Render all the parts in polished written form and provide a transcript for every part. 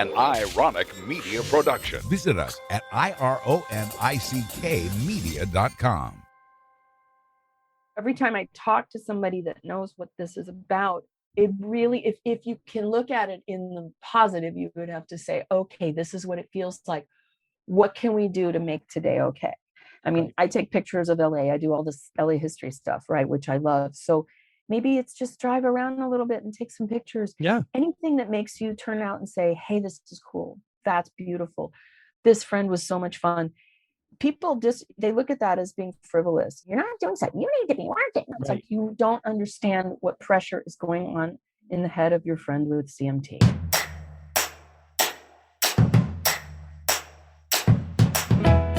an ironic media production. Visit us at ironickmedia.com. Every time I talk to somebody that knows what this is about, it really, if you can look at it in the positive, you would have to say, okay, this is what it feels like. What can we do to make today okay? I mean, I take pictures of LA. I do all this LA history stuff, right? Which I love. So maybe it's just drive around a little bit and take some pictures. Yeah. Anything that makes you turn out and say, hey, this is cool. That's beautiful. This friend was so much fun. People just, they look at that as being frivolous. You're not doing something. You need to be working. It's like you don't understand what pressure is going on in the head of your friend with CMT.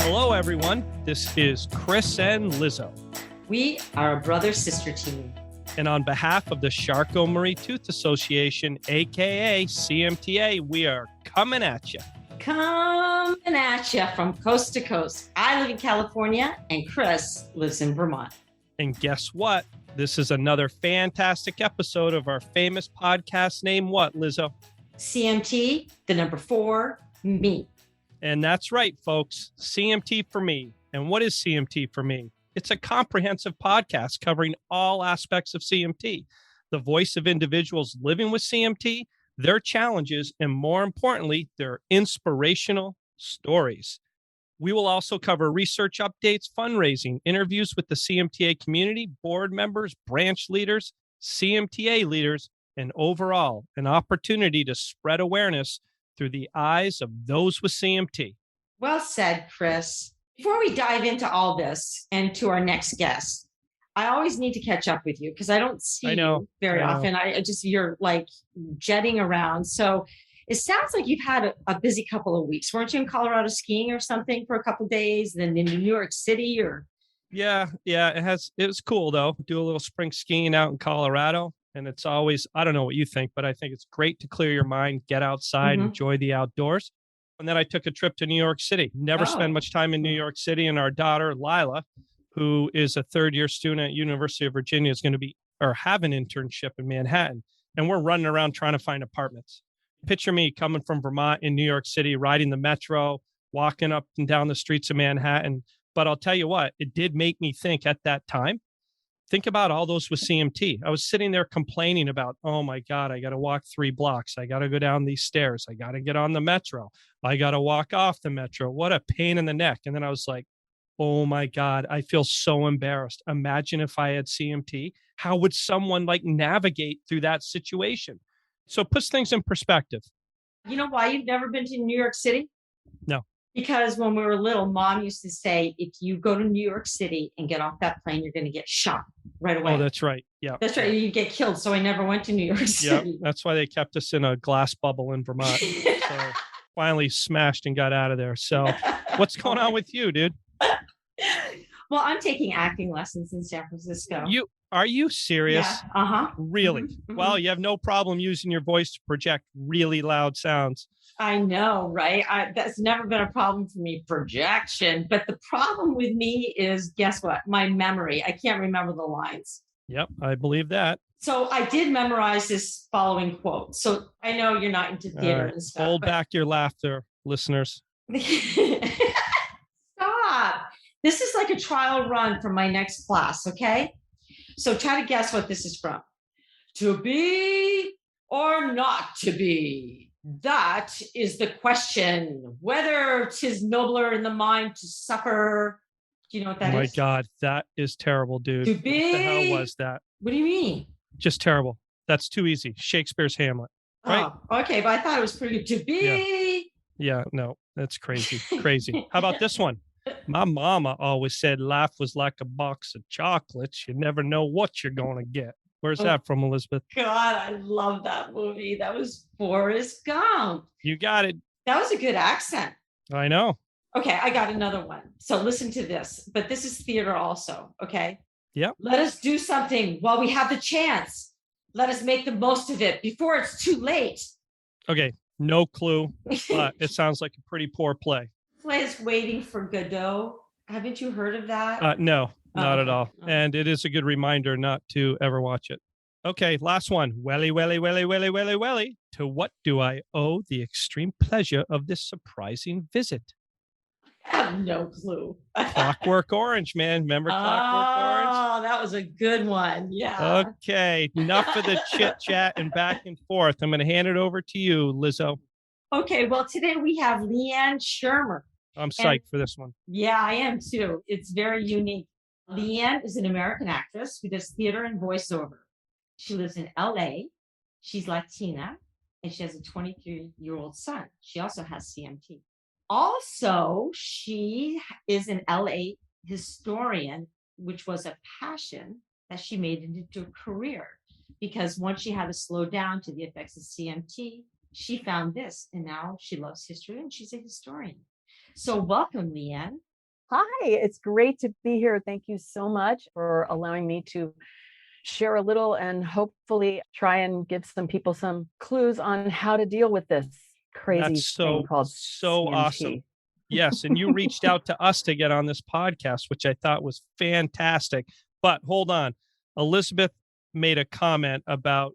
Hello, everyone. This is Chris and Lizzo. We are a brother-sister team. And on behalf of the Charcot-Marie Tooth Association, a.k.a. CMTA, we are coming at you. Coming at you from coast to coast. I live in California and Chris lives in Vermont. And guess what? This is another fantastic episode of our famous podcast named what, Lizzo? CMT, the number 4, me. And that's right, folks. CMT for me. And what is CMT for me? It's a comprehensive podcast covering all aspects of CMT, the voice of individuals living with CMT, their challenges, and more importantly, their inspirational stories. We will also cover research updates, fundraising, interviews with the CMTA community, board members, branch leaders, CMTA leaders, and overall, an opportunity to spread awareness through the eyes of those with CMT. Well said, Chris. Before we dive into all this and to our next guest, I always need to catch up with you because I don't see you very often. You're like jetting around. So it sounds like you've had a busy couple of weeks. Weren't you in Colorado skiing or something for a couple of days, then in New York City or? Yeah. It was cool though. Do a little spring skiing out in Colorado. And it's always, I don't know what you think, but I think it's great to clear your mind, get outside, enjoy the outdoors. And then I took a trip to New York City. Never spent much time in New York City. And our daughter, Lila, who is a third-year student at University of Virginia, is going to be or have an internship in Manhattan. And we're running around trying to find apartments. Picture me coming from Vermont in New York City, riding the metro, walking up and down the streets of Manhattan. But I'll tell you what, it did make me think at that time. Think about all those with CMT. I was sitting there complaining about, oh my God, I got to walk 3 blocks. I got to go down these stairs. I got to get on the metro. I got to walk off the metro. What a pain in the neck. And then I was like, oh my God, I feel so embarrassed. Imagine if I had CMT. How would someone like navigate through that situation? So it puts things in perspective. You know why you've never been to New York City? No. Because when we were little, Mom used to say, if you go to New York City and get off that plane, you're going to get shot right away. Oh, that's right. Yeah. That's right. You get killed. So I never went to New York City. Yeah, that's why they kept us in a glass bubble in Vermont. So finally smashed and got out of there. So what's going on with you, dude? Well, I'm taking acting lessons in San Francisco. Are you serious? Yeah. Really? Mm-hmm. Well, you have no problem using your voice to project really loud sounds. I know, right? That's never been a problem for me, projection. But the problem with me is, guess what? My memory. I can't remember the lines. Yep, I believe that. So I did memorize this following quote. So I know you're not into theater and stuff. Hold back your laughter, listeners. Stop. This is like a trial run for my next class, okay? So try to guess what this is from. To be or not to be? That is the question. Whether 'tis nobler in the mind to suffer. Do you know what that is? Oh my God, that is terrible, dude. To be. What the hell was that? What do you mean? Just terrible. That's too easy. Shakespeare's Hamlet. Right? Oh, okay, but I thought it was pretty good. To be. Yeah, no, that's crazy. Crazy. How about this one? My mama always said life was like a box of chocolates. You never know what you're going to get. Where's that from, Elizabeth? God, I love that movie. That was Forrest Gump. You got it. That was a good accent. I know. Okay, I got another one. So listen to this, but this is theater also, okay? Yep. Let us do something while we have the chance. Let us make the most of it before it's too late. Okay, no clue, but it sounds like a pretty poor play. Play is Waiting for Godot. Haven't you heard of that? No, not at all. Oh. And it is a good reminder not to ever watch it. Okay, last one. Welly. To what do I owe the extreme pleasure of this surprising visit? I have no clue. Clockwork Orange, man. Remember Clockwork Orange? Oh, that was a good one. Yeah. Okay, enough of the chit chat and back and forth. I'm going to hand it over to you, Lizzo. Okay, well, today we have Liane Schirmer. I'm psyched for this one. Yeah, I am too. It's very unique. Liane is an American actress who does theater and voiceover. She lives in LA. She's Latina, and she has a 23-year-old son. She also has CMT. Also, she is an LA historian, which was a passion that she made into a career. Because once she had to slow down to the effects of CMT, she found this, and now she loves history, and she's a historian. So welcome, Liane. Hi, it's great to be here. Thank you so much for allowing me to share a little and hopefully try and give some people some clues on how to deal with this crazy thing called CMT. Awesome. Yes, and you reached out to us to get on this podcast, which I thought was fantastic. But hold on. Elizabeth made a comment about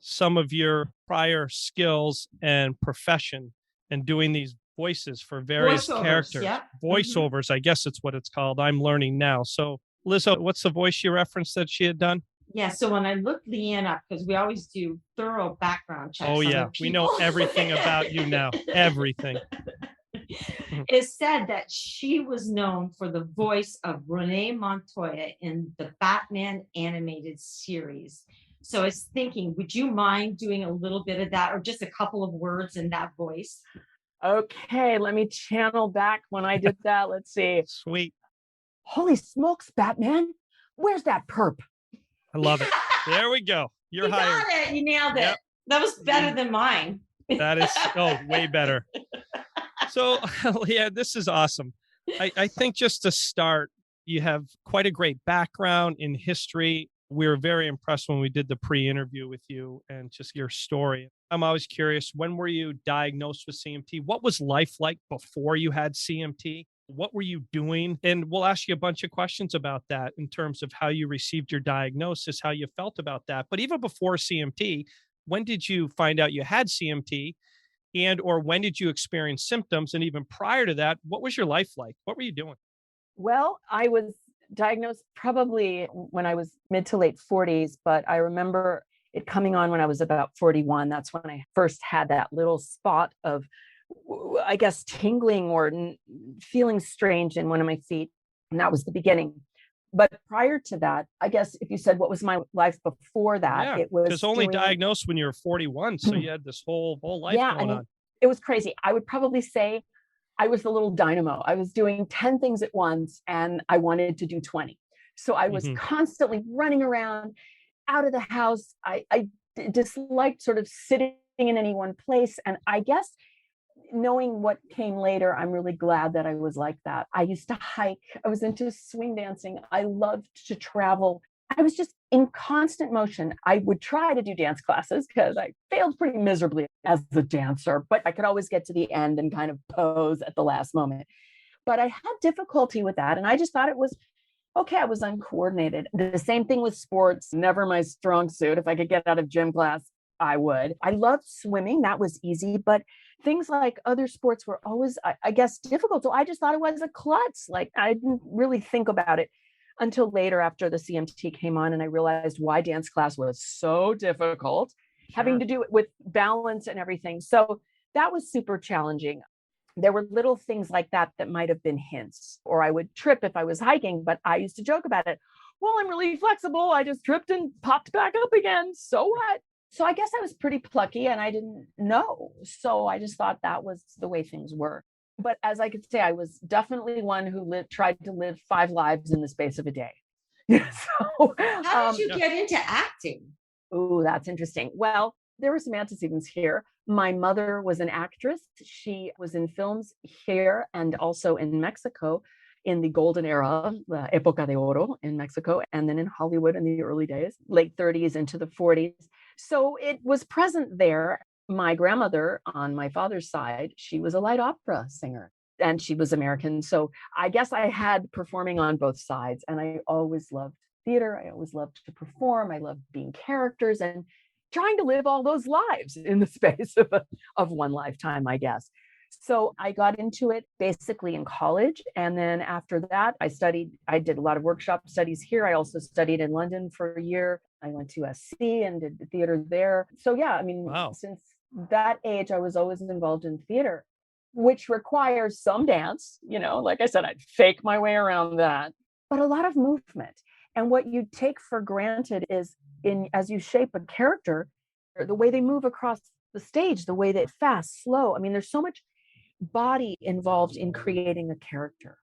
some of your prior skills and profession and doing these voices for various characters. Yeah. Voiceovers, I guess it's what it's called. I'm learning now. So, Lizzo, what's the voice you referenced that she had done? Yeah, so when I looked Liane up, because we always do thorough background checks. Oh, yeah. We know everything about you now. Everything. It said that she was known for the voice of Renee Montoya in the Batman animated series. So I was thinking, would you mind doing a little bit of that or just a couple of words in that voice? Okay, let me channel back when I did that. Let's see. Sweet. Holy smokes, Batman. Where's that perp? I love it. There we go. You're hired. Got it. You nailed it. Yep. That was better than mine. That is, way better. So, yeah, this is awesome. I think just to start, you have quite a great background in history. We were very impressed when we did the pre-interview with you and just your story. I'm always curious, when were you diagnosed with CMT? What was life like before you had CMT? What were you doing? And we'll ask you a bunch of questions about that in terms of how you received your diagnosis, how you felt about that. But even before CMT, when did you find out you had CMT? And or when did you experience symptoms? And even prior to that, what was your life like? What were you doing? Well, I was diagnosed probably when I was mid to late 40s, but I remember it coming on when I was about 41. That's when I first had that little spot of, I guess, tingling or feeling strange in one of my feet. And that was the beginning. But prior to that, I guess if you said what was my life before that, it was because only diagnosed when you were 41. So you had this whole life going on. It was crazy. I would probably say I was the little dynamo. I was doing 10 things at once and I wanted to do 20. So I was constantly running around out of the house. I disliked sort of sitting in any one place. And I guess knowing what came later, I'm really glad that I was like that. I used to hike. I was into swing dancing. I loved to travel. I was just in constant motion. I would try to do dance classes because I failed pretty miserably as a dancer, but I could always get to the end and kind of pose at the last moment. But I had difficulty with that. And I just thought it was okay. I was uncoordinated. The same thing with sports, never my strong suit. If I could get out of gym class, I would. I loved swimming. That was easy. But things like other sports were always, I guess, difficult. So I just thought it was a klutz. Like I didn't really think about it until later after the CMT came on and I realized why dance class was so difficult, having to do it with balance and everything. So that was super challenging. There were little things like that that might have been hints, or I would trip if I was hiking, but I used to joke about it. Well, I'm really flexible. I just tripped and popped back up again. So what? So I guess I was pretty plucky and I didn't know. So I just thought that was the way things were. But as I could say, I was definitely one who tried to live 5 lives in the space of a day. So, how did you get into acting? Oh, that's interesting. Well, there were some antecedents here. My mother was an actress. She was in films here and also in Mexico in the golden era, the época de oro in Mexico, and then in Hollywood in the early days, late 30s into the 40s. So it was present there. My grandmother on my father's side, she was a light opera singer and she was American. So I guess I had performing on both sides and I always loved theater. I always loved to perform. I loved being characters and trying to live all those lives in the space of one lifetime, I guess. So I got into it basically in college. And then after that, I did a lot of workshop studies here. I also studied in London for a year. I went to SC and did the theater there. So yeah, I mean, since that age, I was always involved in theater, which requires some dance. Like I said, I'd fake my way around that, but a lot of movement. And what you take for granted is as you shape a character, the way they move across the stage, the way that fast, slow. I mean, there's so much body involved in creating a character.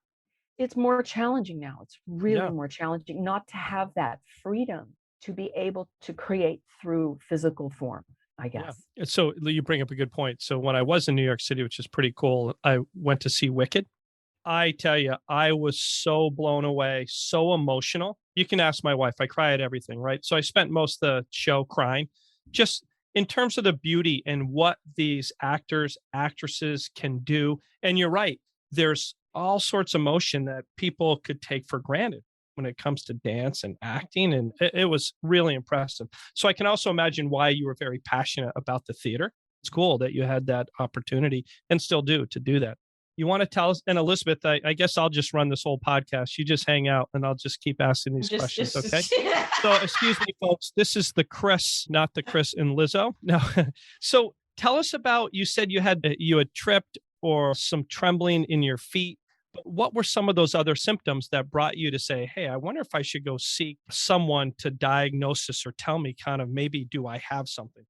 It's more challenging now. It's really more challenging not to have that freedom to be able to create through physical form, I guess. Yeah. So you bring up a good point. So when I was in New York City, which is pretty cool, I went to see Wicked. I tell you, I was so blown away, so emotional. You can ask my wife. I cry at everything, right? So I spent most of the show crying, just in terms of the beauty and what these actors, actresses can do. And you're right, there's all sorts of emotion that people could take for granted when it comes to dance and acting. And it was really impressive. So I can also imagine why you were very passionate about the theater. It's cool that you had that opportunity and still do to do that. You want to tell us, and Elizabeth, I guess I'll just run this whole podcast. You just hang out and I'll just keep asking these questions. Okay. So excuse me, folks, this is the Chris, not the Chris and Lizzo. No. So tell us about, you said you had tripped or some trembling in your feet, but what were some of those other symptoms that brought you to say, hey, I wonder if I should go seek someone to diagnose this or tell me kind of maybe, do I have something?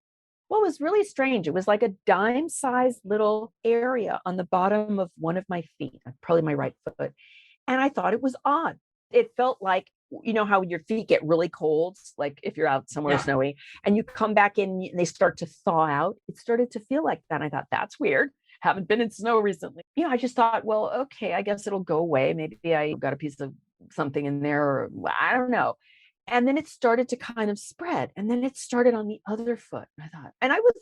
Well, it was really strange. It was like a dime-sized little area on the bottom of one of my feet, probably my right foot. And I thought it was odd. It felt like, how your feet get really cold, like if you're out somewhere snowy and you come back in and they start to thaw out. It started to feel like that. And I thought, that's weird. Haven't been in snow recently. I just thought, well, okay, I guess it'll go away. Maybe I got a piece of something in there, or I don't know. And then it started to kind of spread. And then it started on the other foot. And I thought,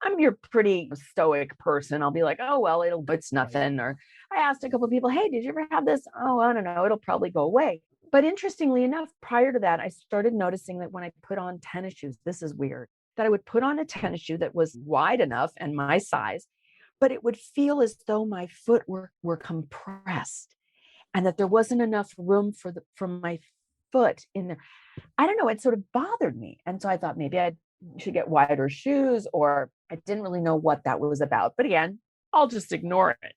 I'm your pretty stoic person. I'll be like, oh, well, it's nothing. Or I asked a couple of people, hey, did you ever have this? Oh, I don't know. It'll probably go away. But interestingly enough, prior to that, I started noticing that when I put on tennis shoes, this is weird, that I would put on a tennis shoe that was wide enough and my size, but it would feel as though my foot were compressed and that there wasn't enough room for my foot in there. I don't know. It sort of bothered me. And so I thought maybe I should get wider shoes, or I didn't really know what that was about. But again, I'll just ignore it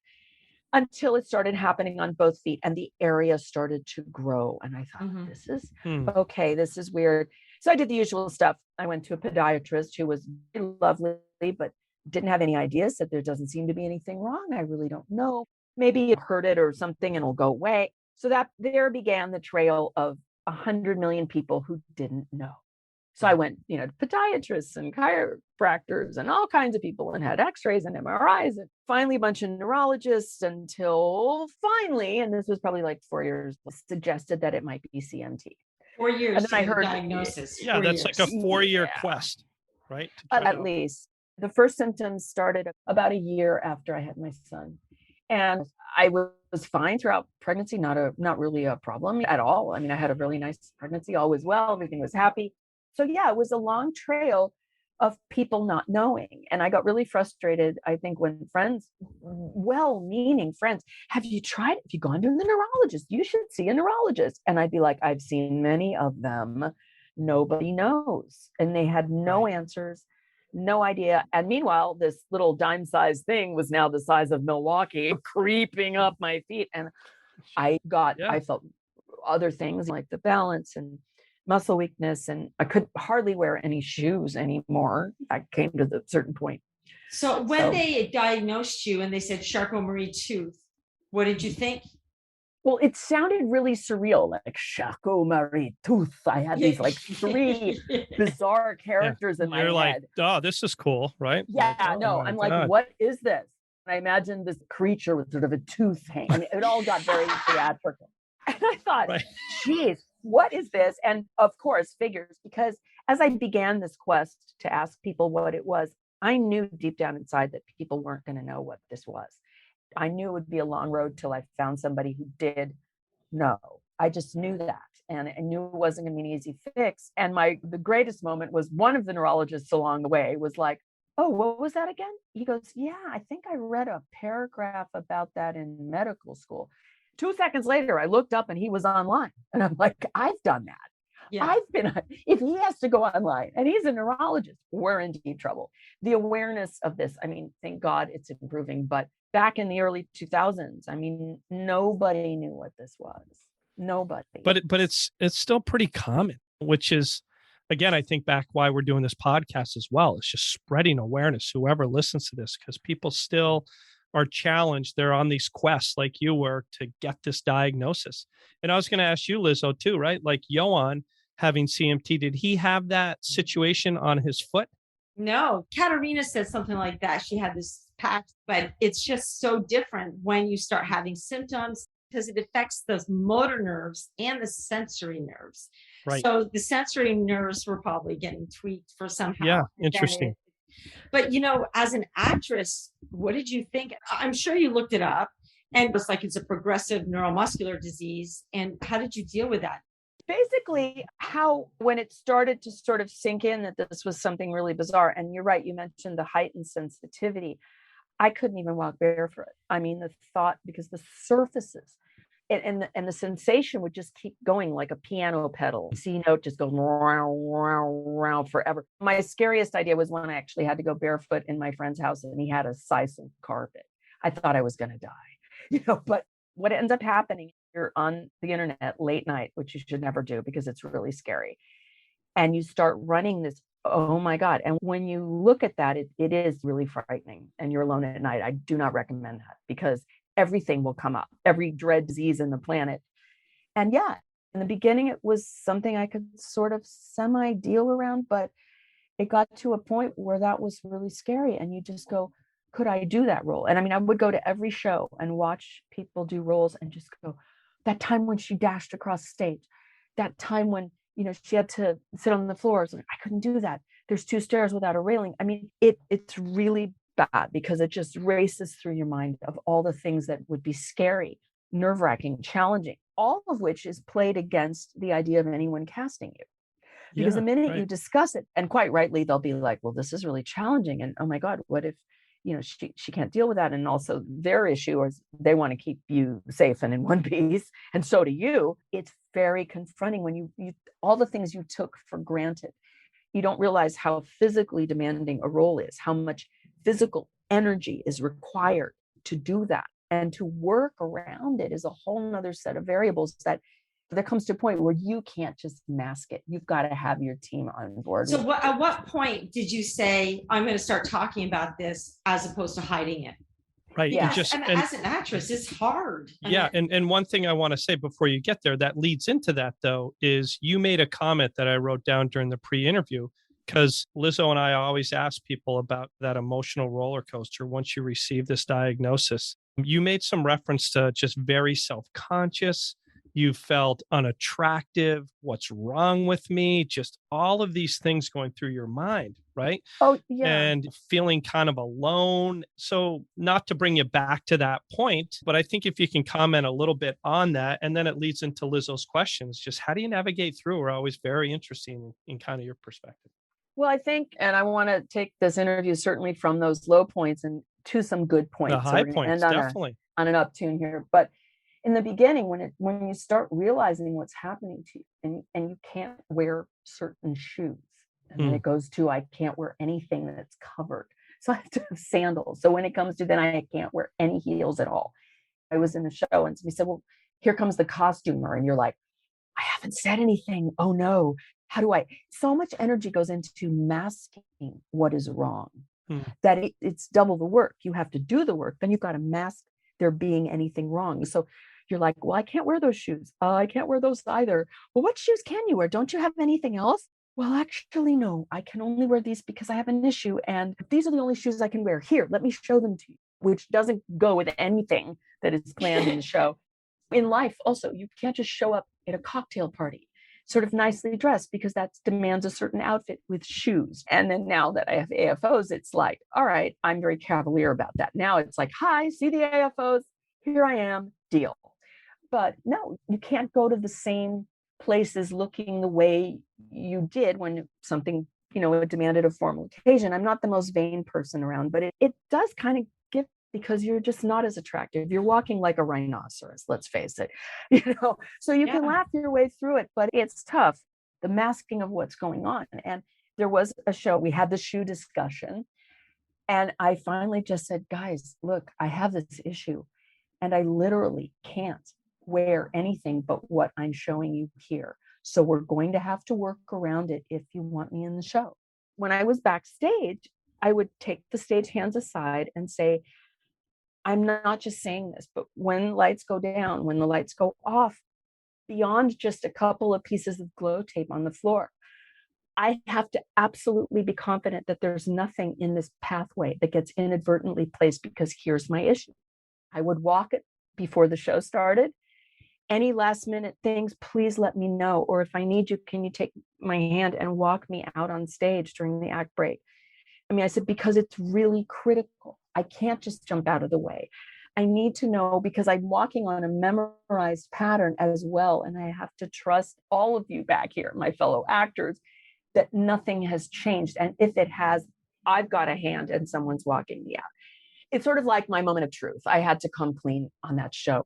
until it started happening on both feet and the area started to grow. And I thought, this is okay. This is weird. So I did the usual stuff. I went to a podiatrist who was lovely, but didn't have any ideas, said there doesn't seem to be anything wrong. I really don't know. Maybe you heard it or something and it'll go away. So that there began the trail of 100 million people who didn't know. So I went, to podiatrists and chiropractors and all kinds of people and had x-rays and MRIs and finally a bunch of neurologists until finally, and this was probably like 4 years, suggested that it might be CMT. 4 years. And then I heard diagnosis. Yeah, that's like a 4-year quest, right? At least. The first symptoms started about a year after I had my son. And I was fine throughout pregnancy, not really a problem at all. I mean, I had a really nice pregnancy, all was well, everything was happy. So yeah, it was a long trail of people not knowing. And I got really frustrated, I think, when friends, well-meaning friends, have you gone to the neurologist? You should see a neurologist. And I'd be like, I've seen many of them. Nobody knows. And they had no answers. No idea. And meanwhile, this little dime-sized thing was now the size of Milwaukee, creeping up my feet. And I felt other things like the balance and muscle weakness, and I could hardly wear any shoes anymore. I came to the certain point. So when they diagnosed you and they said Charcot-Marie tooth, what did you think? Well, it sounded really surreal, like Charcot-Marie tooth. I had these like 3 bizarre characters in my head. You're like, oh, this is cool, right? Yeah, like, no, I'm God. Like, what is this? And I imagined this creature with sort of a tooth hanging. I mean, it all got very theatrical. And I thought, geez, what is this? And of course, figures, because as I began this quest to ask people what it was, I knew deep down inside that people weren't going to know what this was. I knew it would be a long road till I found somebody who did know. I just knew that. and I knew it wasn't going to be an easy fix. And the greatest moment was one of the neurologists along the way was like, oh, what was that again? He goes, yeah, I think I read a paragraph about that in medical school. 2 seconds later, I looked up and he was online. And I'm like, I've done that. Yeah. If he has to go online and he's a neurologist, we're in deep trouble. The awareness of this, I mean, thank God it's improving. But back in the early 2000s, I mean, nobody knew what this was. Nobody. But it's still pretty common, which is, again, I think back why we're doing this podcast as well. It's just spreading awareness, whoever listens to this, because people still are challenged. They're on these quests like you were to get this diagnosis. And I was going to ask you, Lizzo, too, right? Like Johan having CMT, did he have that situation on his foot? No, Katerina said something like that. She had this patch, but it's just so different when you start having symptoms because it affects those motor nerves and the sensory nerves. Right. So the sensory nerves were probably getting tweaked for somehow. Yeah, interesting. But, as an actress, what did you think? I'm sure you looked it up and it was like it's a progressive neuromuscular disease. And how did you deal with that? Basically, when it started to sort of sink in that this was something really bizarre, and you're right, you mentioned the heightened sensitivity. I couldn't even walk barefoot. I mean, the thought, because the surfaces and the sensation would just keep going like a piano pedal. C note just goes round forever. My scariest idea was when I actually had to go barefoot in my friend's house and he had a sisal carpet. I thought I was going to die, but what ends up happening, you're on the internet late night, which you should never do because it's really scary. And you start running this, oh my God. And when you look at that, it is really frightening and you're alone at night. I do not recommend that because everything will come up, every dread disease in the planet. And yeah, in the beginning, it was something I could sort of semi-deal around, but it got to a point where that was really scary. And you just go, could I do that role? And I mean, I would go to every show and watch people do roles and just go, that time when she dashed across stage, that time when, she had to sit on the floor. Like, I couldn't do that. There's 2 stairs without a railing. I mean, it's really bad because it just races through your mind of all the things that would be scary, nerve-wracking, challenging, all of which is played against the idea of anyone casting you. Because the minute you discuss it, and quite rightly, they'll be like, well, this is really challenging. And oh my God, what if, she can't deal with that. And also their issue is they want to keep you safe and in one piece. And so do you. It's very confronting when you all the things you took for granted. You don't realize how physically demanding a role is, how much physical energy is required to do that. And to work around it is a whole nother set of variables that there comes to a point where you can't just mask it. You've got to have your team on board. So at what point did you say, I'm going to start talking about this as opposed to hiding it? Right. Yeah. And as an actress, it's hard. Yeah. And one thing I want to say before you get there that leads into that, though, is you made a comment that I wrote down during the pre-interview, because Lizzo and I always ask people about that emotional roller coaster once you receive this diagnosis. You made some reference to just very self-conscious. You felt unattractive. What's wrong with me? Just all of these things going through your mind, right? Oh, yeah. And feeling kind of alone. So not to bring you back to that point, but I think if you can comment a little bit on that, and then it leads into Lizzo's questions, just how do you navigate through are always very interesting in kind of your perspective. Well, I think, and I want to take this interview certainly from those low points and to some good points. The high points, definitely. On an uptune here. But in the beginning, when you start realizing what's happening to you and you can't wear certain shoes, and then it goes to, I can't wear anything that's covered. So I have to have sandals. So when it comes to then I can't wear any heels at all. I was in a show and somebody said, well, here comes the costumer. And you're like, I haven't said anything. Oh no. How do I? So much energy goes into masking what is wrong that it's double the work. You have to do the work. Then you've got to mask there being anything wrong. So you're like, well, I can't wear those shoes. I can't wear those either. Well, what shoes can you wear? Don't you have anything else? Well, actually, no, I can only wear these because I have an issue. And these are the only shoes I can wear. Here, let me show them to you, which doesn't go with anything that is planned in the show. In life, also, you can't just show up at a cocktail party sort of nicely dressed because that demands a certain outfit with shoes. And then now that I have AFOs, it's like, all right, I'm very cavalier about that. Now it's like, hi, see the AFOs? Here I am, deal. But no, you can't go to the same places looking the way you did when something, it demanded a formal occasion. I'm not the most vain person around, but it does kind of give, because you're just not as attractive. You're walking like a rhinoceros, let's face it, so you can laugh your way through it, but it's tough, the masking of what's going on. And there was a show, we had the shoe discussion, and I finally just said, guys, look, I have this issue and I literally can't wear anything but what I'm showing you here. So we're going to have to work around it if you want me in the show. When I was backstage, I would take the stagehands aside and say, I'm not just saying this, but when lights go down, when the lights go off, beyond just a couple of pieces of glow tape on the floor, I have to absolutely be confident that there's nothing in this pathway that gets inadvertently placed, because here's my issue. I would walk it before the show started. Any last minute things, please let me know. Or if I need you, can you take my hand and walk me out on stage during the act break? I mean, I said, because it's really critical. I can't just jump out of the way. I need to know, because I'm walking on a memorized pattern as well. And I have to trust all of you back here, my fellow actors, that nothing has changed. And if it has, I've got a hand and someone's walking me out. It's sort of like my moment of truth. I had to come clean on that show.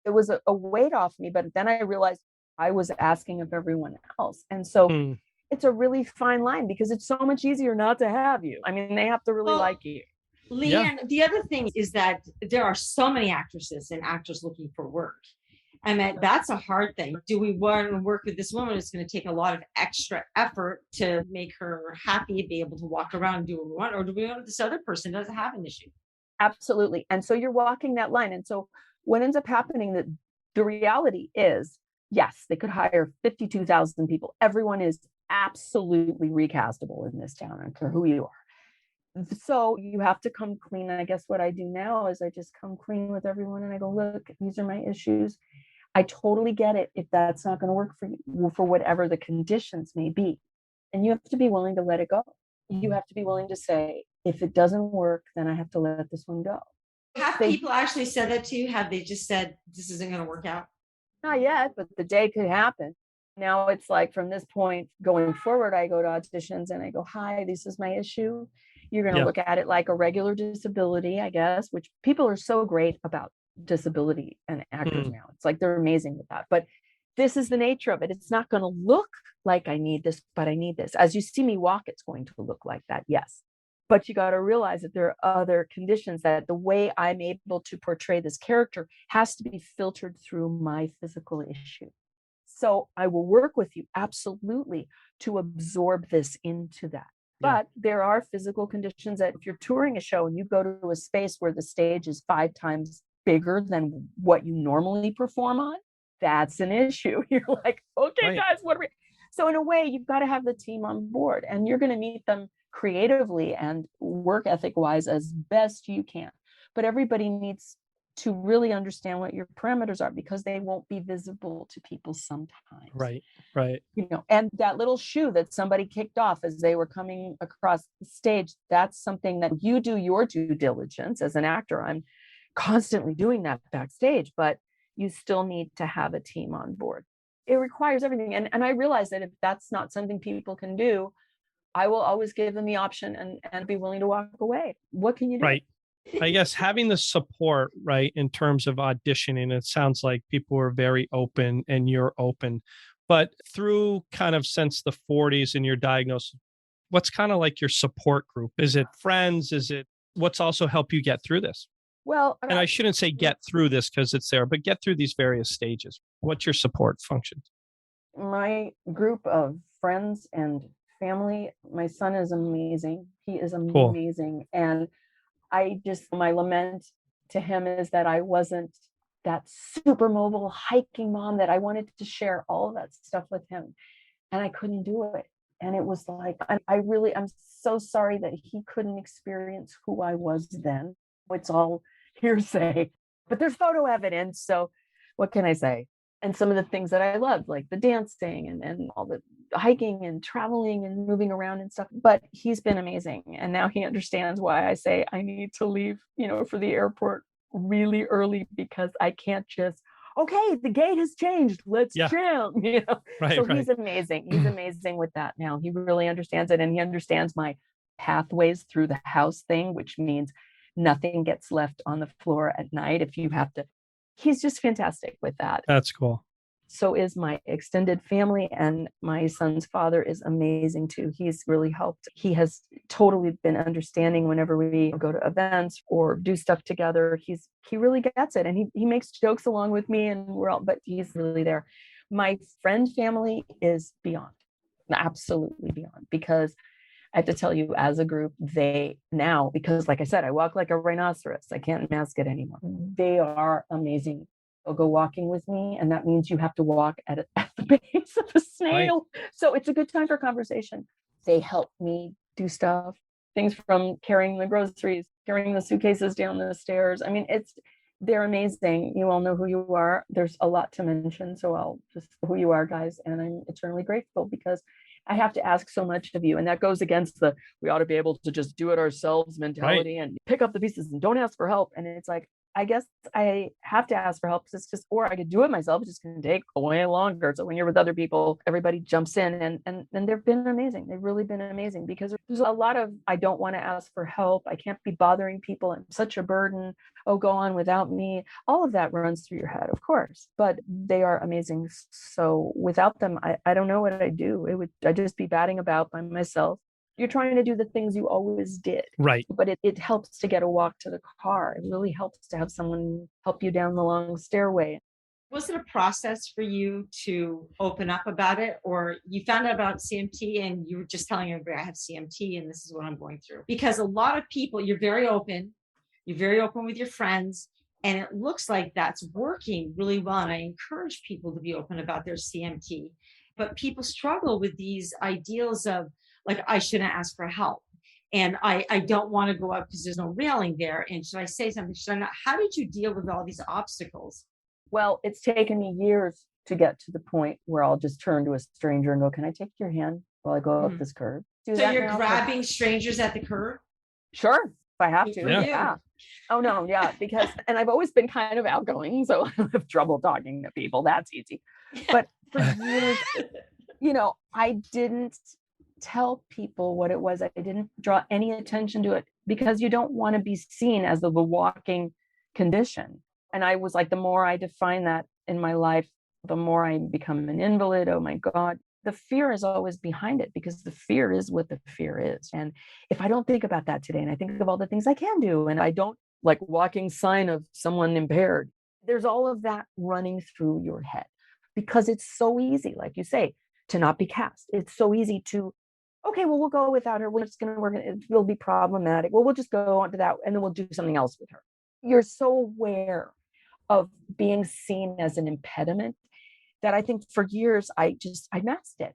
It was a weight off me, but then I realized I was asking of everyone else. And so it's a really fine line, because it's so much easier not to have you. I mean, they have to really like you. Liane, the other thing is that there are so many actresses and actors looking for work. And that's a hard thing. Do we want to work with this woman? It's going to take a lot of extra effort to make her happy, be able to walk around and do what we want. Or do we want this other person doesn't have an issue? Absolutely. And so you're walking that line. And so what ends up happening, that the reality is, yes, they could hire 52,000 people. Everyone is absolutely recastable in this town. I don't care who you are. So you have to come clean. And I guess what I do now is I just come clean with everyone and I go, look, these are my issues. I totally get it if that's not going to work for you, for whatever the conditions may be. And you have to be willing to let it go. You have to be willing to say, if it doesn't work, then I have to let this one go. Have people actually said that to you? Have they just said, this isn't going to work out? Not yet, but the day could happen. Now it's like, from this point going forward, I go to auditions and I go, hi, this is my issue. You're going to look at it like a regular disability, I guess, which people are so great about disability and actors now. It's like they're amazing with that. But this is the nature of it. It's not going to look like I need this, but I need this. As you see me walk, it's going to look like that. Yes. But you got to realize that there are other conditions, that the way I'm able to portray this character has to be filtered through my physical issue. So I will work with you absolutely to absorb this into that. But there are physical conditions that if you're touring a show and you go to a space where the stage is 5 times bigger than what you normally perform on, that's an issue. You're like, okay, guys, what are we? So in a way, you've got to have the team on board, and you're going to meet them creatively and work ethic wise as best you can. But everybody needs to really understand what your parameters are, because they won't be visible to people sometimes. Right. And that little shoe that somebody kicked off as they were coming across the stage, that's something that you do your due diligence as an actor. I'm constantly doing that backstage, but you still need to have a team on board. It requires everything. And I realize that if that's not something people can do, I will always give them the option and be willing to walk away. What can you do? Right. I guess having the support, right, in terms of auditioning, it sounds like people were very open and you're open. But through kind of since the 40s and your diagnosis, what's kind of like your support group? Is it friends? Is it what's also helped you get through this? Well, and I shouldn't say get through this because it's there, but get through these various stages. What's your support function? My group of friends and family, my son is amazing. He is amazing. Cool. And my lament to him is that I wasn't that super mobile hiking mom that I wanted to share all of that stuff with him. And I couldn't do it. And it was like, I'm so sorry that he couldn't experience who I was then. It's all hearsay, but there's photo evidence. So what can I say? And some of the things that I loved, like the dancing and all the hiking and traveling and moving around and stuff. But he's been amazing. And now he understands why I say I need to leave, for the airport really early, because I can't just, okay, the gate has changed. Let's jam. Right, He's amazing. He's amazing with that now. He really understands it, and he understands my pathways through the house thing, which means nothing gets left on the floor at night if you have to. He's just fantastic with that. That's cool. So is my extended family, and my son's father is amazing too. He's really helped. He has totally been understanding whenever we go to events or do stuff together. He really gets it, and he makes jokes along with me, and but he's really there. My friend family is beyond, absolutely beyond, because I have to tell you, as a group, because like I said, I walk like a rhinoceros. I can't mask it anymore. They are amazing. They'll go walking with me, and that means you have to walk at the base of a snail. Right. So it's a good time for conversation. They help me do stuff, things from carrying the groceries, carrying the suitcases down the stairs. I mean, they're amazing. You all know who you are. There's a lot to mention, so I'll just who you are, guys. And I'm eternally grateful because I have to ask so much of you. And that goes against the we ought to be able to just do it ourselves mentality, right, and pick up the pieces and don't ask for help. And it's like, I guess I have to ask for help because it's just, or I could do it myself. It's just going to take way longer. So when you're with other people, everybody jumps in, and they've been amazing. They've really been amazing, because there's a lot of, I don't want to ask for help. I can't be bothering people. I'm such a burden. Oh, go on without me. All of that runs through your head, of course, but they are amazing. So without them, I don't know what I'd do. I'd just be batting about by myself. You're trying to do the things you always did. Right. But it helps to get a walk to the car. It really helps to have someone help you down the long stairway. Was it a process for you to open up about it, or you found out about CMT and you were just telling everybody I have CMT and this is what I'm going through? Because a lot of people, you're very open with your friends, and it looks like that's working really well. And I encourage people to be open about their CMT, but people struggle with these ideals of, like, I shouldn't ask for help. And I don't want to go up because there's no railing there. And should I say something? Should I not? How did you deal with all these obstacles? Well, it's taken me years to get to the point where I'll just turn to a stranger and go, can I take your hand while I go up this curb? So you're grabbing strangers at the curb? Sure, if I have to. Yeah. Oh, no, yeah. Because, and I've always been kind of outgoing, so I don't have trouble talking to people. That's easy. But for years, I didn't tell people what it was. I didn't draw any attention to it because you don't want to be seen as the walking condition. And I was like, the more I define that in my life, the more I become an invalid. Oh my God. The fear is always behind it, because the fear is what the fear is. And if I don't think about that today, and I think of all the things I can do, and I don't like walking sign of someone impaired, there's all of that running through your head, because it's so easy, like you say, to not be cast. It's so easy to, okay, well, we'll go without her. We're just going to work. It will be problematic. Well, we'll just go on to that, and then we'll do something else with her. You're so aware of being seen as an impediment that I think for years I masked it.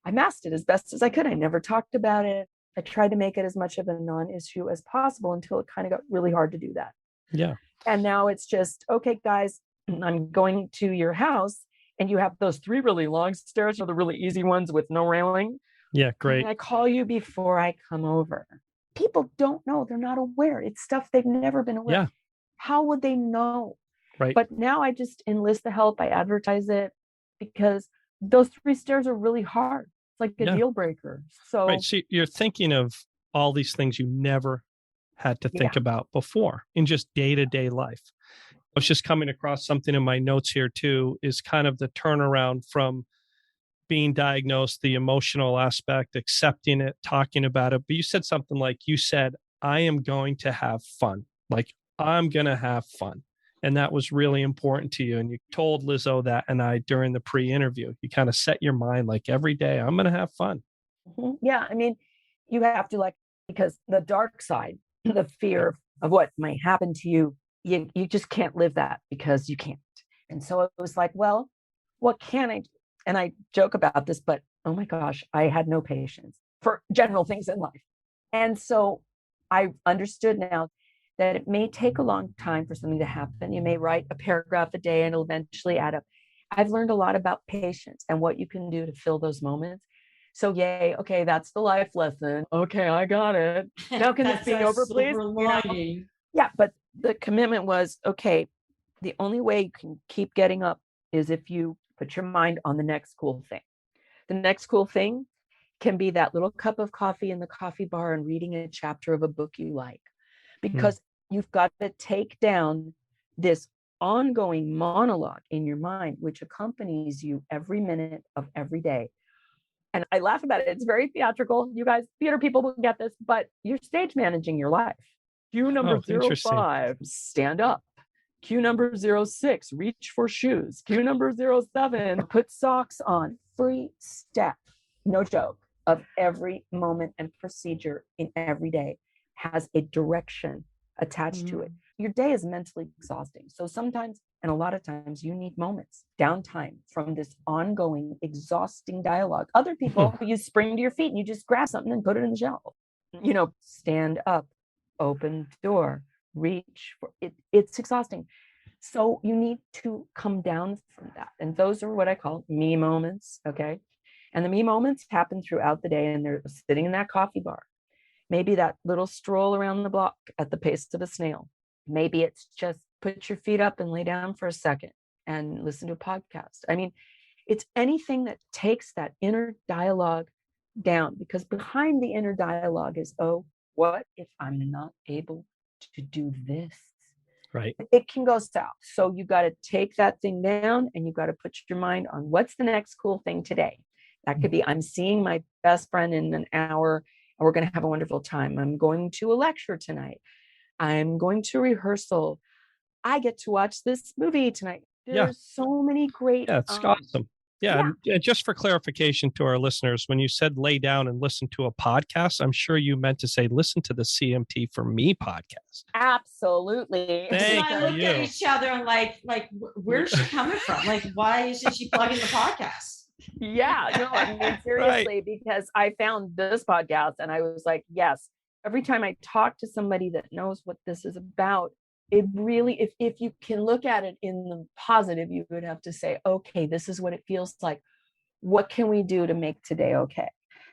I masked it as best as I could. I never talked about it. I tried to make it as much of a non-issue as possible until it kind of got really hard to do that. Yeah. And now it's just, okay, guys, I'm going to your house, and you have those 3 really long stairs, or the really easy ones with no railing. Yeah, great. And I call you before I come over. People don't know. They're not aware. It's stuff they've never been aware. Yeah. How would they know? Right. But now I just enlist the help. I advertise it, because those 3 stairs are really hard. It's like a deal breaker. So, right. So you're thinking of all these things you never had to think about before in just day-to-day life. I was just coming across something in my notes here too, is kind of the turnaround from being diagnosed, the emotional aspect, accepting it, talking about it. But you said something like, I am going to have fun. Like, I'm going to have fun. And that was really important to you. And you told Lizzo that, and I, during the pre-interview, you kind of set your mind, like, every day I'm going to have fun. Mm-hmm. Yeah. I mean, you have to, because the dark side, the fear of what might happen to you, you just can't live that, because you can't. And so it was like, well, what can I do? And I joke about this, but oh my gosh, I had no patience for general things in life. And so I understood now that it may take a long time for something to happen. You may write a paragraph a day and it'll eventually add up. I've learned a lot about patience and what you can do to fill those moments. So yay, okay, that's the life lesson. Okay, I got it. Now can this be over, please? You know? Yeah, but the commitment was, okay, The only way you can keep getting up is if you put your mind on the next cool thing. The next cool thing can be that little cup of coffee in the coffee bar and reading a chapter of a book you like, because you've got to take down this ongoing monologue in your mind, which accompanies you every minute of every day. And I laugh about it. It's very theatrical. You guys, theater people will get this, but you're stage managing your life. Cue number 05, stand up. Cue number 06, reach for shoes. Cue number 07, put socks on. Every step, no joke, of every moment and procedure in every day has a direction attached to it. Your day is mentally exhausting. So sometimes, and a lot of times, you need moments, downtime from this ongoing, exhausting dialogue. Other people, you spring to your feet and you just grab something and put it in the shelf. Stand up, open door, reach for it. It's exhausting. So you need to come down from that. And those are what I call me moments. Okay. And the me moments happen throughout the day, and they're sitting in that coffee bar. Maybe that little stroll around the block at the pace of a snail. Maybe it's just put your feet up and lay down for a second and listen to a podcast. I mean, it's anything that takes that inner dialogue down, because behind the inner dialogue is, oh, what if I'm not able to do this? Right. It can go south. So you got to take that thing down, and you got to put your mind on what's the next cool thing today. That could be, I'm seeing my best friend in an hour and we're going to have a wonderful time. I'm going to a lecture tonight. I'm going to rehearsal. I get to watch this movie tonight. There's so many great. Yeah, it's awesome. Yeah. And just for clarification to our listeners, when you said lay down and listen to a podcast, I'm sure you meant to say listen to the CMT for Me podcast. Absolutely. Thank I looked at each other and like, where's she coming from? Like, why isn't she plugging the podcast? I mean, seriously, because I found this podcast and I was like, yes, every time I talk to somebody that knows what this is about, it really, if you can look at it in the positive, you would have to say, okay, this is what it feels like. What can we do to make today okay?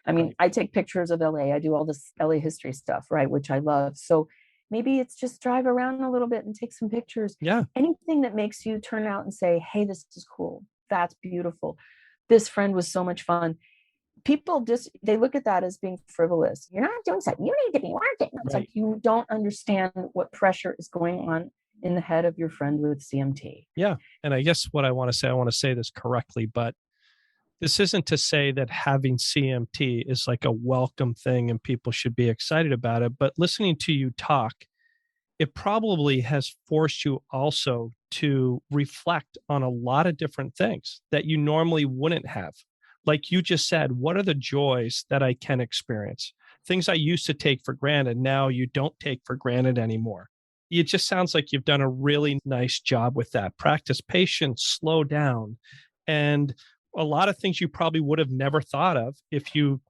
I mean, I take pictures of LA. I do all this LA history stuff, right, which I love. So maybe it's just drive around a little bit and take some pictures. Yeah. Anything that makes you turn out and say, hey, this is cool. That's beautiful. This friend was so much fun. People they look at that as being frivolous. You're not doing something. You need to be working. It's like you don't understand what pressure is going on in the head of your friend with CMT. Yeah. And I guess what I want to say this correctly, but this isn't to say that having CMT is like a welcome thing and people should be excited about it. But listening to you talk, it probably has forced you also to reflect on a lot of different things that you normally wouldn't have. Like you just said, what are the joys that I can experience? Things I used to take for granted, now you don't take for granted anymore. It just sounds like you've done a really nice job with that. Practice patience, slow down, and a lot of things you probably would have never thought of if you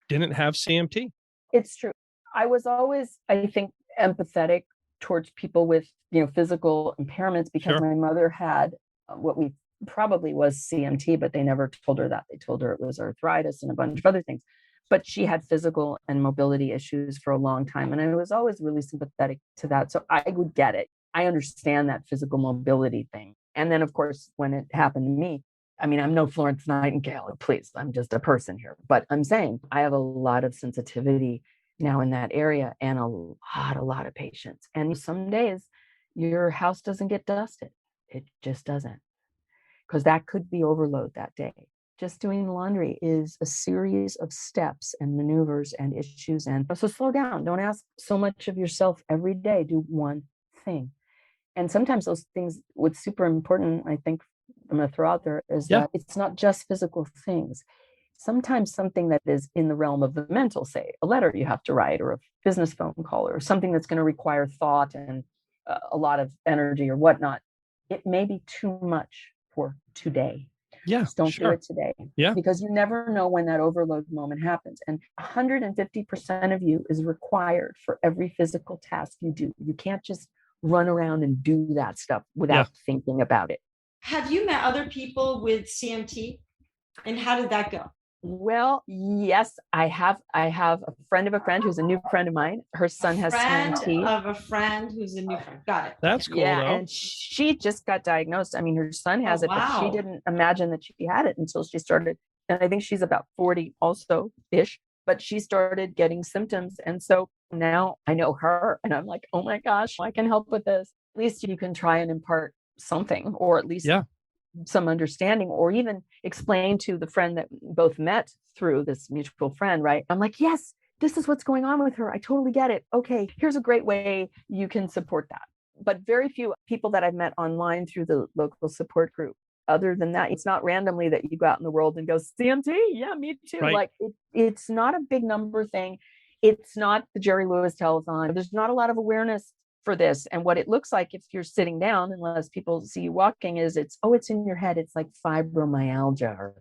didn't have CMT. It's true. I was always, I think, empathetic towards people with, physical impairments, because my mother had what we probably was CMT, but they never told her that. They told her it was arthritis and a bunch of other things. But she had physical and mobility issues for a long time. And I was always really sympathetic to that. So I would get it. I understand that physical mobility thing. And then, of course, when it happened to me, I mean, I'm no Florence Nightingale, please. I'm just a person here. But I'm saying I have a lot of sensitivity now in that area, and a lot of patience. And some days your house doesn't get dusted. It just doesn't, because that could be overload that day. Just doing laundry is a series of steps and maneuvers and issues. And so slow down. Don't ask so much of yourself every day. Do one thing. And sometimes those things, what's super important, I think I'm going to throw out there, is that it's not just physical things. Sometimes something that is in the realm of the mental, say a letter you have to write, or a business phone call, or something that's going to require thought and a lot of energy or whatnot, it may be too much for today. Yeah, just don't do it today. Yeah, because you never know when that overload moment happens. And 150% of you is required for every physical task you do. You can't just run around and do that stuff without thinking about it. Have you met other people with CMT, and how did that go? Well, yes, I have a friend of a friend who's a new friend of mine. Her son has sanity. Of a friend who's a new friend. Got it. That's Okay. cool, Yeah, though. and she just got diagnosed. I mean, her son has it, but she Wow. didn't imagine that she had it until she started. And I think she's about 40 also ish, but she started getting symptoms. And so now I know her and I'm like, oh my gosh, I can help with this. At least you can try and impart something, or at least Yeah. some understanding, or even explain to the friend that both met through this mutual friend, right? I'm like, yes, this is what's going on with her. I totally get it. Okay, here's a great way you can support that. But very few people that I've met online through the local support group. Other than that, it's not randomly that you go out in the world and go, CMT, yeah, me too. Right. Like it's not a big number thing. It's not the Jerry Lewis telethon. There's not a lot of awareness for this. And what it looks like if you're sitting down, unless people see you walking, is it's in your head. It's like fibromyalgia or,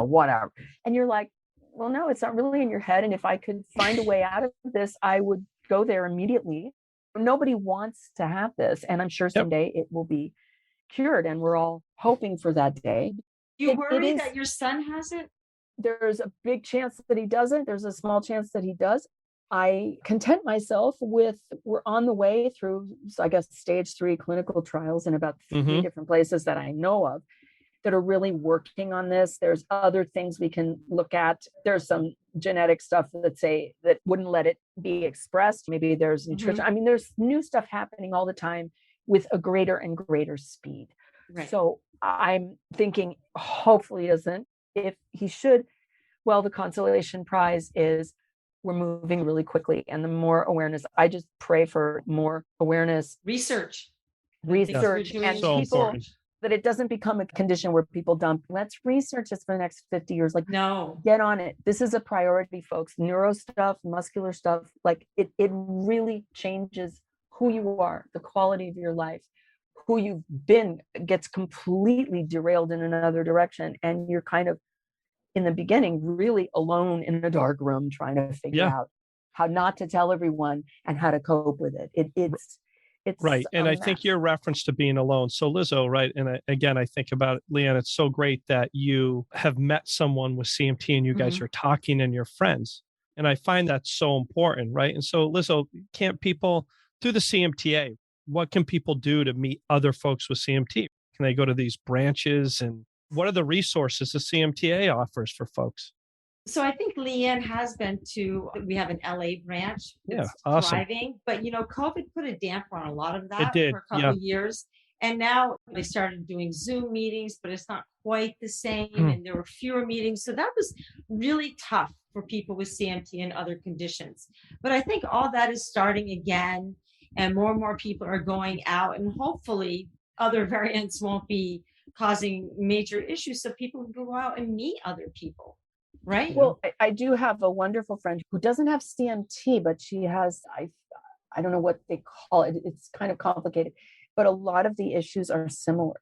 whatever. And you're like, well, no, it's not really in your head. And if I could find a way out of this, I would go there immediately. Nobody wants to have this. And I'm sure someday it will be cured. And we're all hoping for that day. You worry that your son has it? There's a big chance that he doesn't. There's a small chance that he does. I content myself with, we're on the way through, I guess, stage 3 clinical trials in about 3 different places that I know of that are really working on this. There's other things we can look at. There's some genetic stuff that wouldn't let it be expressed. Maybe there's nutrition. I mean, there's new stuff happening all the time with a greater and greater speed. Right. So I'm thinking, hopefully he doesn't. If he should, well, the consolation prize is we're moving really quickly, and the more awareness, I just pray for more awareness, research and so people important. That it doesn't become a condition where people dump, let's research this for the next 50 years. Like, no, get on it. This is a priority, folks. Neuro stuff, muscular stuff, like it really changes who you are, the quality of your life. Who you've been gets completely derailed in another direction, and you're kind of, in the beginning, really alone in a dark room trying to figure out how not to tell everyone and how to cope with it. It's right. And I think your reference to being alone. So Lizzo, right. And again, I think about it, Liane, it's so great that you have met someone with CMT and you guys are talking and you're friends. And I find that so important. Right. And so Lizzo, can't people through the CMTA, what can people do to meet other folks with CMT? Can they go to these branches, and what are the resources the CMTA offers for folks? So I think Liane has been we have an LA branch. Yeah, awesome. Thriving, but COVID put a damper on a lot of that. It did, for a couple of years. And now they started doing Zoom meetings, but it's not quite the same. And there were fewer meetings. So that was really tough for people with CMT and other conditions. But I think all that is starting again, and more people are going out, and hopefully other variants won't be causing major issues, so people can go out and meet other people, right? Well, I do have a wonderful friend who doesn't have CMT, but she has, I don't know what they call it. It's kind of complicated, but a lot of the issues are similar.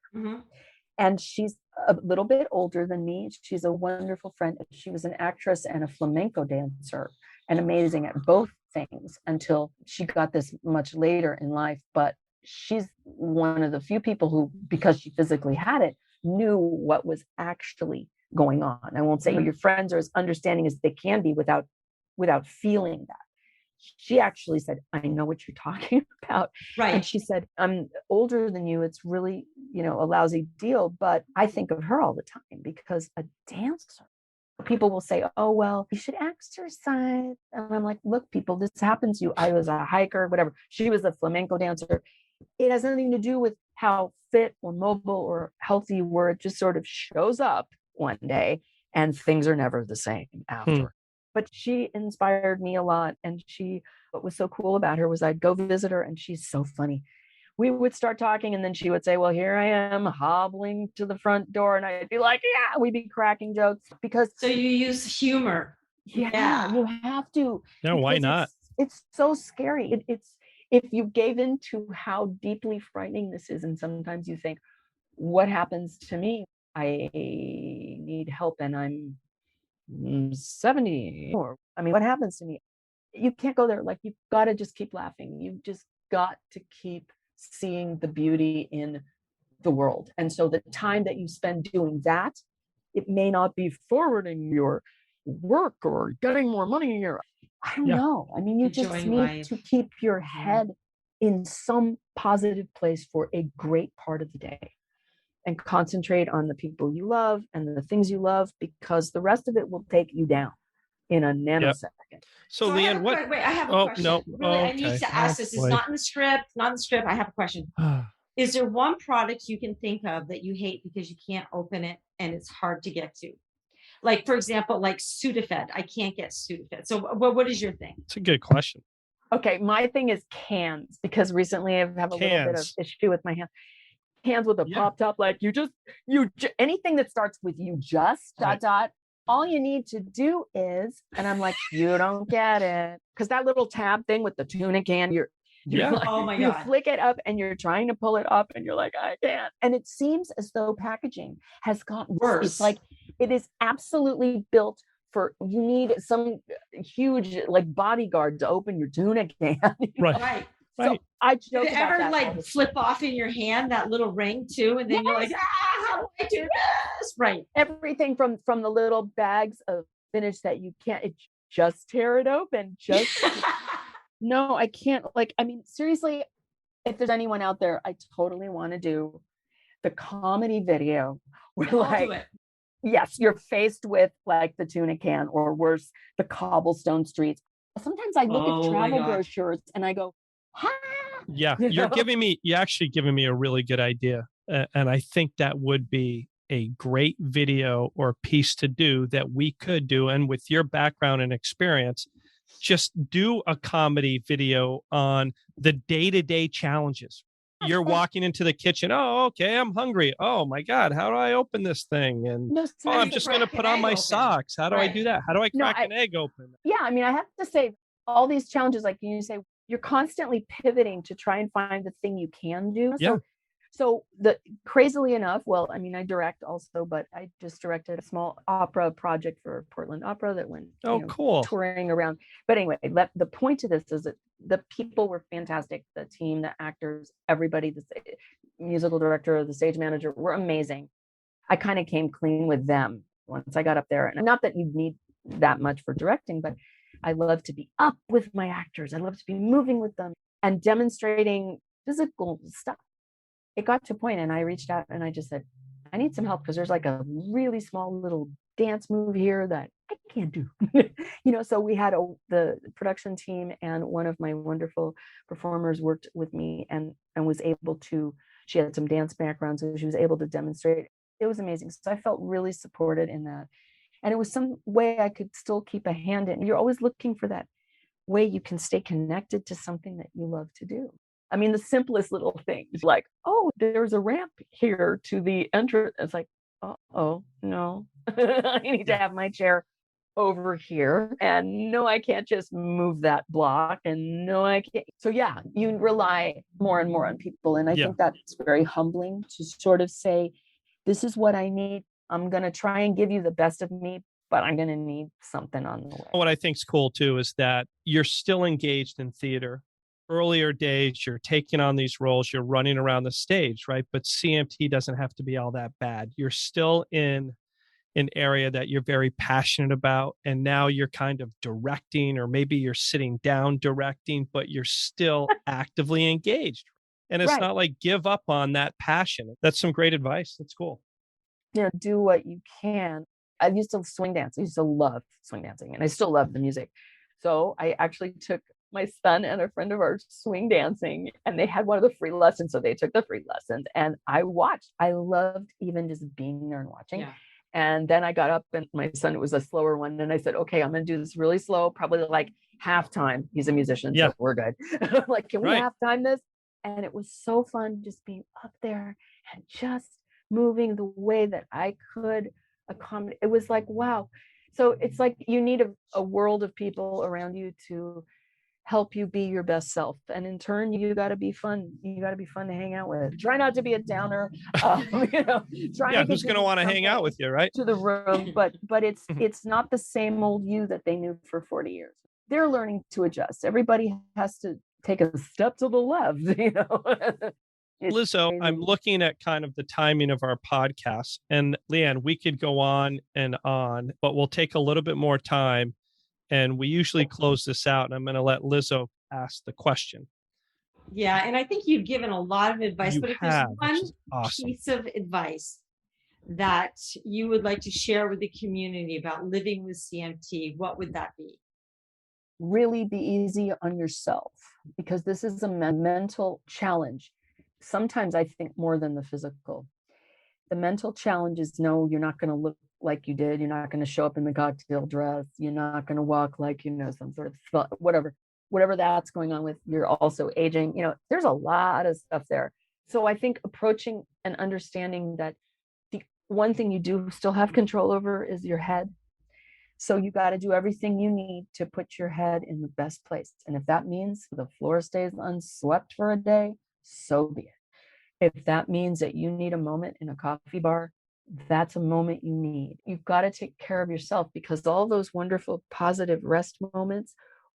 And she's a little bit older than me. She's a wonderful friend. She was an actress and a flamenco dancer, and amazing at both things until she got this much later in life. But she's one of the few people who, because she physically had it, knew what was actually going on. I won't say your friends are as understanding as they can be without feeling that. She actually said, I know what you're talking about. Right. And she said, I'm older than you. It's really, a lousy deal, but I think of her all the time because a dancer, people will say, oh, well, you should exercise. And I'm like, look, people, this happens to you. I was a hiker, whatever. She was a flamenco dancer. It has nothing to do with how fit or mobile or healthy you were. It just sort of shows up one day and things are never the same after. But she inspired me a lot. And what was so cool about her was I'd go visit her, and she's so funny. We would start talking, and then she would say, well, here I am hobbling to the front door. And I'd be like, yeah, we'd be cracking jokes because. So you use humor. Yeah. You have to. No, why not? It's so scary. It's if you gave into how deeply frightening this is. And sometimes you think, what happens to me? I need help and I'm 70, or what happens to me? You can't go there. Like, you've got to just keep laughing. You've just got to keep seeing the beauty in the world. And so the time that you spend doing that It may not be forwarding your work or getting more money in your, I don't know. I mean, you just Enjoying need life. to keep your head in some positive place for a great part of the day and concentrate on the people you love and the things you love, because the rest of it will take you down in a nanosecond. So Liane, I have a question. No. Really, I need to ask this. It's not in the script, I have a question. Is there one product you can think of that you hate because you can't open it and it's hard to get to? Like, for example, like Sudafed. I can't get Sudafed. So what is your thing? It's a good question. Okay, my thing is cans, because recently I've had a little bit of issue with my hands. Cans with a pop top, like anything that starts with you just ... all you need to do is, and I'm like, you don't get it, because that little tab thing with the tuna can, you're like, oh my you God, flick it up and you're trying to pull it up and you're like, I can't. And it seems as though packaging has gotten worse. It's like it is absolutely built for, you need some huge like bodyguard to open your tuna can. Right. So I joke Did it about ever that like flip off in your hand, that little ring too, and then you're like, how do I do this? Right. Everything from the little bags of spinach that you can't just tear it open. Just no, I can't. Like, I mean, seriously, if there's anyone out there, I totally want to do the comedy video where like, yes, you're faced with like the tuna can, or worse, the cobblestone streets. Sometimes I look at travel brochures and I go, ha! Yeah, you're actually giving me a really good idea. And I think that would be a great video or piece to do that we could do. And with your background and experience, just do a comedy video on the day-to-day challenges. You're walking into the kitchen. Oh, okay, I'm hungry. Oh my God, how do I open this thing? And I'm just going to put on my socks. How do I do that? How do I crack an egg open? Yeah, I mean, I have to say, all these challenges, like you say, you're constantly pivoting to try and find the thing you can do. Yeah. So crazily enough, well, I mean, I direct also, but I just directed a small opera project for Portland Opera that went cool, touring around. But anyway, the point of this is that the people were fantastic. The team, the actors, everybody, the musical director, the stage manager were amazing. I kind of came clean with them once I got up there. And not that you need that much for directing, but I love to be up with my actors. I love to be moving with them and demonstrating physical stuff. It got to a point and I reached out and I just said, I need some help, because there's like a really small little dance move here that I can't do. So we had the production team, and one of my wonderful performers worked with me and was able to, she had some dance background, so she was able to demonstrate. It was amazing. So I felt really supported in that. And it was some way I could still keep a hand in. You're always looking for that way you can stay connected to something that you love to do. I mean, the simplest little things like, oh, there's a ramp here to the entrance. It's like, oh, no, I need to have my chair over here. And no, I can't just move that block. And no, I can't. So yeah, you rely more and more on people. And I think that's very humbling to sort of say, this is what I need. I'm going to try and give you the best of me, but I'm going to need something on the way. What I think is cool too is that you're still engaged in theater. Earlier days, you're taking on these roles, you're running around the stage, right? But CMT doesn't have to be all that bad. You're still in an area that you're very passionate about. And now you're kind of directing, or maybe you're sitting down directing, but you're still actively engaged. And it's not like give up on that passion. That's some great advice. That's cool. Do what you can. I used to swing dance. I used to love swing dancing, and I still love the music. So I actually took my son and a friend of ours swing dancing, and they had one of the free lessons. So they took the free lessons and I watched. I loved even just being there and watching. Yeah. And then I got up, and my son, it was a slower one. And I said, okay, I'm going to do this really slow, probably like halftime. He's a musician, so we're good. Like, can we halftime this? And it was so fun just being up there and just moving the way that I could accommodate. It was like, wow. So it's like you need a world of people around you to help you be your best self. And in turn, you got to be fun. You got to be fun to hang out with. Try not to be a downer. Who's going to want to hang out with you, right? To the room. But it's not the same old you that they knew for 40 years. They're learning to adjust. Everybody has to take a step to the left, Lizzo, I'm looking at kind of the timing of our podcast. And Liane, we could go on, but we'll take a little bit more time. And we usually close this out. And I'm going to let Lizzo ask the question. Yeah. And I think you've given a lot of advice, but if there's one awesome piece of advice that you would like to share with the community about living with CMT, what would that be? Really be easy on yourself, because this is a mental challenge. Sometimes I think more than the physical. The mental challenge is, no, you're not going to look like you did. You're not going to show up in the cocktail dress. You're not going to walk like, some sort of whatever that's going on with. You're also aging. There's a lot of stuff there. So I think approaching and understanding that the one thing you do still have control over is your head. So you got to do everything you need to put your head in the best place. And if that means the floor stays unswept for a day, so be it. If that means that you need a moment in a coffee bar, that's a moment you need. You've got to take care of yourself, because all those wonderful positive rest moments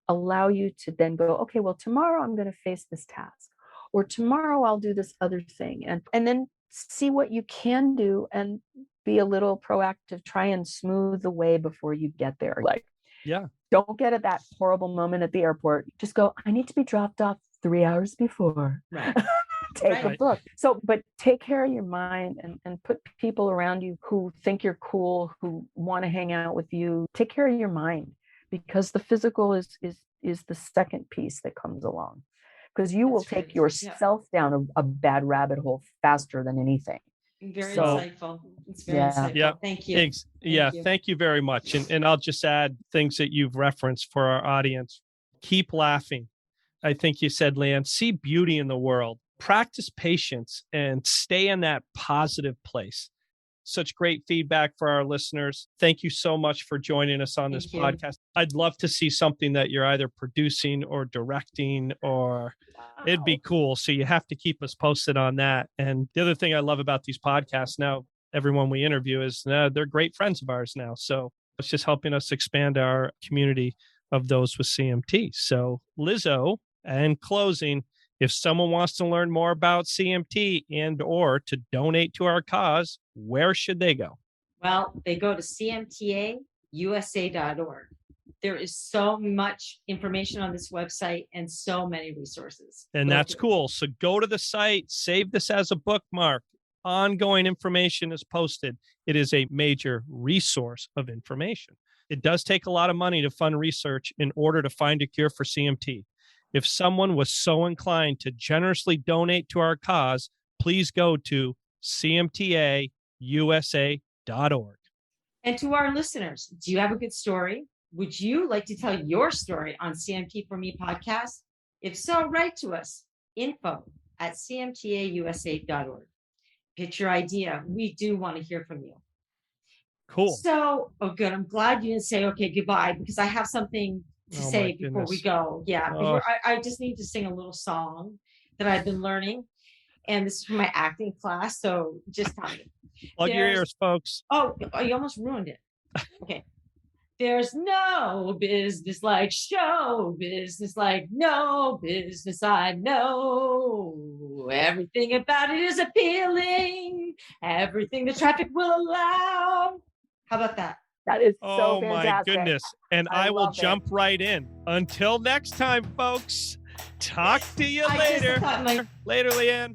allow you to then go, okay, well, tomorrow I'm going to face this task, or tomorrow I'll do this other thing. And then see what you can do and be a little proactive. Try and smooth the way before you get there. Don't get at that horrible moment at the airport. Just go, I need to be dropped off 3 hours before. Right. Take a book. So, but take care of your mind and put people around you who think you're cool, who want to hang out with you. Take care of your mind, because the physical is the second piece that comes along, because you will take yourself down a bad rabbit hole faster than anything. Very insightful. It's very insightful. Yeah. Thank you. Thanks. Thank you very much. And I'll just add things that you've referenced for our audience. Keep laughing. I think you said, Liane, see beauty in the world. Practice patience and stay in that positive place. Such great feedback for our listeners. Thank you so much for joining us on this podcast. I'd love to see something that you're either producing or directing, or it'd be cool. So you have to keep us posted on that. And the other thing I love about these podcasts now, everyone we interview is they're great friends of ours now. So it's just helping us expand our community of those with CMT. So Lizzo, and closing, if someone wants to learn more about CMT and or to donate to our cause, where should they go? Well, they go to cmtausa.org. There is so much information on this website and so many resources. And that's cool. So go to the site, save this as a bookmark. Ongoing information is posted. It is a major resource of information. It does take a lot of money to fund research in order to find a cure for CMT. If someone was so inclined to generously donate to our cause, please go to cmtausa.org. And to our listeners, do you have a good story? Would you like to tell your story on CMT for Me podcast? If so, write to us, info@cmtausa.org. Pitch your idea. We do want to hear from you. Cool. So, good. I'm glad you didn't say, okay, goodbye, because I have something to say before we go. Yeah. I just need to sing a little song that I've been learning. And this is from my acting class. So just tell me. Plug your ears, folks. Oh, you almost ruined it. Okay. There's no business like show business, like no business I know. Everything about it is appealing. Everything the traffic will allow. How about that? That is so fantastic. My goodness. And I will jump right in. Until next time, folks. Talk to you later. Later, Liane.